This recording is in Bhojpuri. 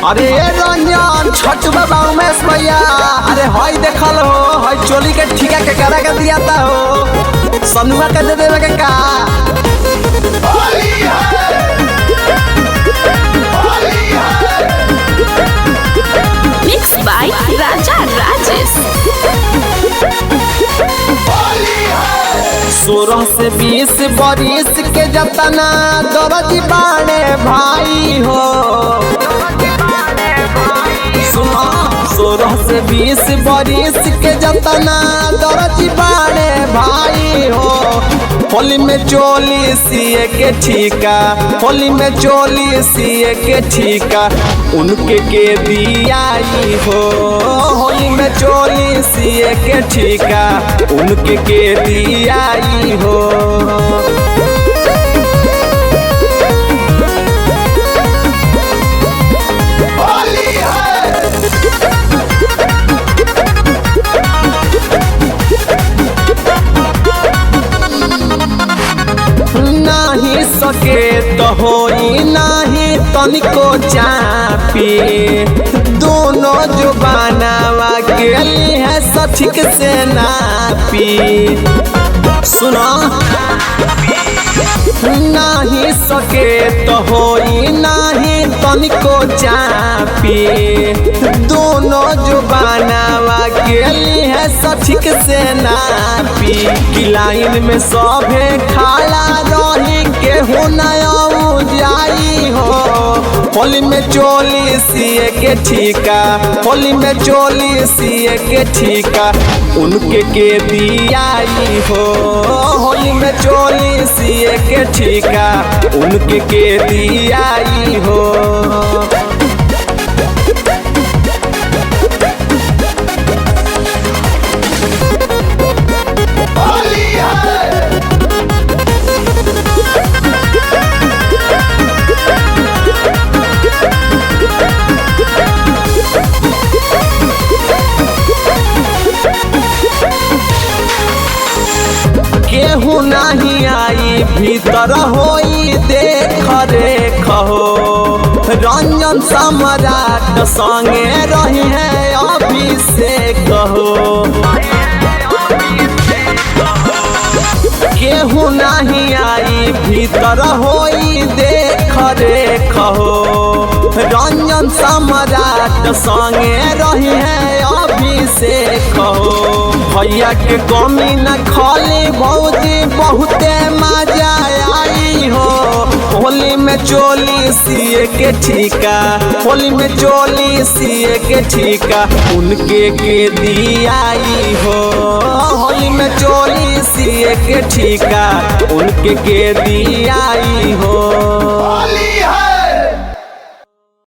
अरे रंजन छठ बाबा उमेश भैया, अरे हई देखल हो, हई चोली के ठीका के करा के दिया था हो, सनुआ के दे देवे के का। Mixed by Raja Rajesh. 16 से 20 बरिस के जतना दरजी बाणे भाई हो। 16 से 20 बरिस के जतना दरजी बाणे भाई हो। होली में चोली सिए के ठीका, होली में चोली सिए के ठीका उनके के दियाई हो। होली में चोली सिए के ठीका उनके के दियाई हो। नाही सके तो होई नाही तनिको चापी, दोनों जो बनावा के है सठिक से नापी। सुनो नाही सके तो होई नाही तनिको चापी, दोनों जो बनावा के है सठिक से नापी। कि लाइन में सभे खाला रही केहू नया जाई हो। होली में चोली सिए के ठीका, होली में चोली सिए के ठीका उनके के दियाई हो। होली में चोली सिए के ठीका उनके के दियाई हो। केहू नहीं आई भीतर होई देख रेख हो। रंजन सम्राट संगे रही है अभिषेक हो। केहू नहीं आई भीतर होई देख रेख हो। रंजन सम्राट संगे रही है अभिषेक हो। भैया के कमी न खाली भौजी बहुते मजा आई हो। होली में चोली सिए के ठीका, होली में चोली सिए के ठीका उनके के दियाई हो। होली में चोली सिए के ठीका उनके के दियाई हो।